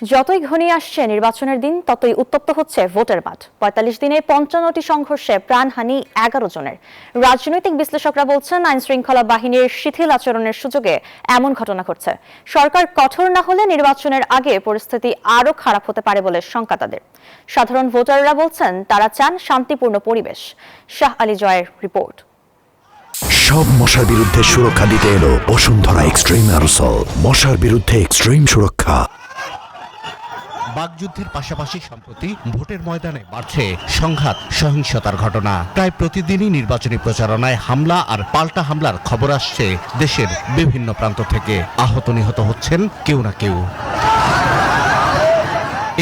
যতই ঘনিয়ে আসছে নির্বাচনের দিন ততই উত্তপ্ত হচ্ছে ভোটের মাঠ। ৪৫ দিনে ৫৫টি সংঘর্ষে প্রাণহানি ১১ জনের। রাজনৈতিক বিশ্লেষকরা বলছেন, আইন শৃঙ্খলা বাহিনীর শিথিল আচরণের সুযোগে এমন ঘটনা ঘটছে। সরকার কঠোর না হলে নির্বাচনের আগে পরিস্থিতি আরও খারাপ হতে পারে বলে শঙ্কা তাদের। সাধারণ ভোটাররা বলছেন, তারা চান শান্তিপূর্ণ পরিবেশ। শাহ আলী জয়ের রিপোর্ট। সব মশার বিরুদ্ধে সুরক্ষা দিতে এলো বসুন্ধরা এক্সট্রিম অ্যারোসল। মশার বিরুদ্ধে এক্সট্রিম সুরক্ষা। বাকযুদ্ধের পাশাপাশি সম্প্রতি ভোটের ময়দানে বাড়ছে সংঘাত, সহিংসতার ঘটনা। প্রায় প্রতিদিনই নির্বাচনী প্রচারণায় হামলা আর পাল্টা হামলার খবর আসছে দেশের বিভিন্ন প্রান্ত থেকে। আহত নিহত হচ্ছেন কেউ না কেউ।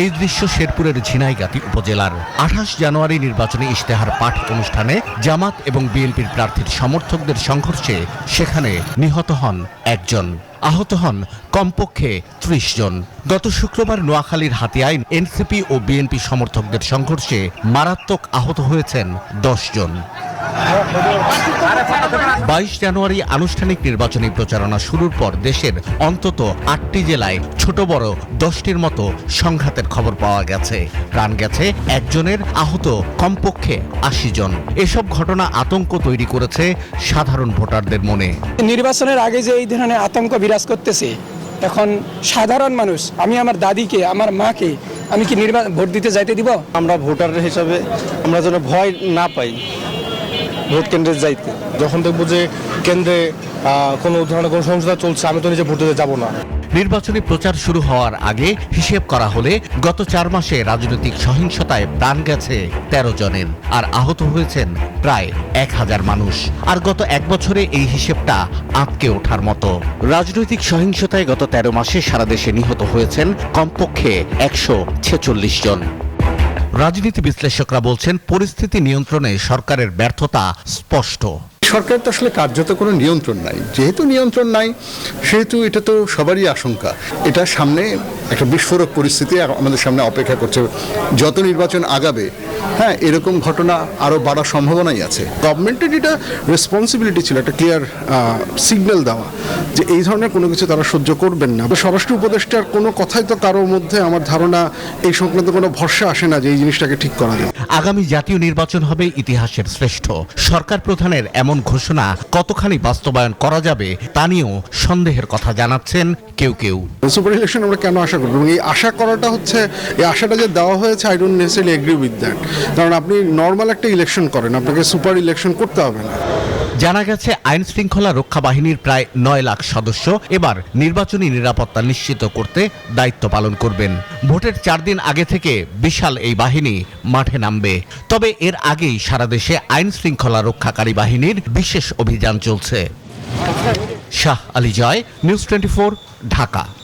এই দৃশ্য শেরপুরের ঝিনাইগাতি উপজেলার। ২৮ জানুয়ারি নির্বাচনী ইশতেহার পাঠ অনুষ্ঠানে জামাত এবং বিএনপির প্রার্থীর সমর্থকদের সংঘর্ষে সেখানে নিহত হন একজন, আহত হন কমপক্ষে ৩০ জন। গত শুক্রবার নোয়াখালীর হাতিয়ায় এনসিপি ও বিএনপি সমর্থকদের সংঘর্ষে মারাত্মক আহত হয়েছেন ১০ জন। ২২ জানুয়ারি আনুষ্ঠানিক নির্বাচনী প্রচারণা শুরুর পর দেশের অন্তত ৮টি জেলায় ছোট বড় ১০টির মতো সংঘাতের খবর পাওয়া গেছে। প্রাণ গেছে একজনের, আহত কমপক্ষে ৮০ জন। এসব ঘটনা আতঙ্ক তৈরি করেছে সাধারণ ভোটারদের মনে। নির্বাচনের আগে যে এই ধরনের আতঙ্ক বিরাজ করতেছে, এখন সাধারণ মানুষ, আমি আমার দাদিকে, আমার মাকে আমি কি ভোট দিতে যাইতে দিব? আমরা ভোটার হিসাবে আমরা যেন ভয় না পাই ভোট কেন্দ্রে যাইতে। যখন দেখবো যে কেন্দ্রে কোনো ধরনের কোনো সহিংসতা চলছে, আমি তো নিজে ভোট দিতে যাবো না। নির্বাচনী প্রচার শুরু হওয়ার আগে হিসেব করা হলে গত ৪ মাসে রাজনৈতিক সহিংসতায় প্রাণ গেছে ১৩ জনের, আর আহত হয়েছেন প্রায় ১,০০০ মানুষ। আর গত ১ বছরে এই হিসেবটা আঁতকে ওঠার মতো। রাজনৈতিক সহিংসতায় গত ১৩ মাসে সারা দেশে নিহত হয়েছেন কমপক্ষে ১৪৬ জন। রাজনীতি বিশ্লেষকরা বলছেন, পরিস্থিতি নিয়ন্ত্রণে সরকারের ব্যর্থতা স্পষ্ট। সরকার তো আসলে কার্যত কোনো নিয়ন্ত্রণ নাই। যেহেতু নিয়ন্ত্রণ নাই, সেহেতু এটা তো সবারই আশঙ্কা। এটা সামনে একটা বিস্ফোরক পরিস্থিতি আমাদের সামনে অপেক্ষা করছে। যত নির্বাচন আগাবে, হ্যাঁ, এরকম ঘটনা আরও বাড়ার সম্ভাবনাই আছে। গভর্নমেন্টের এটা রেসপন্সিবিলিটি ছিল একটা ক্লিয়ার সিগন্যাল দেওয়া যে এই ধরনের কোনো কিছু তারা সহ্য করবেন না। স্বরাষ্ট্র উপদেষ্টার কোনো কথাই তো কারোর মধ্যে আমার ধারণা এই সংক্রান্ত কোনো ভরসা আসে না যে এই জিনিসটাকে ঠিক করা যায়। আগামী জাতীয় নির্বাচন হবে ইতিহাসের শ্রেষ্ঠ। সরকার প্রধানের এমন ঘোষণা কতখানি বাস্তবায়ন করা যাবে তা নিয়েও সন্দেহের কথা জানাচ্ছেন কেউ কেউ। সুপার ইলেকশন আমরা কেন আশা করব? এবং এই আশা করাটা হচ্ছে, এই আশাটা যে দেওয়া হয়েছে, I don't necessarily agree with that. কারণ আপনি নর্মাল একটা ইলেকশন করেন, আপনাকে সুপার ইলেকশন করতে হবে না। জানা গেছে, আইন শৃঙ্খলা রক্ষা বাহিনীর প্রায় ৯ লাখ সদস্য এবার নির্বাচনী নিরাপত্তা নিশ্চিত করতে দায়িত্ব পালন করবেন। ভোটের ৪ দিন আগে থেকে বিশাল এই বাহিনী মাঠে নামবে। তবে এর আগেই সারা দেশে আইন শৃঙ্খলা রক্ষাকারী বাহিনীর বিশেষ অভিযান চলছে। শাহ আলী জয়, নিউজ 24, ঢাকা।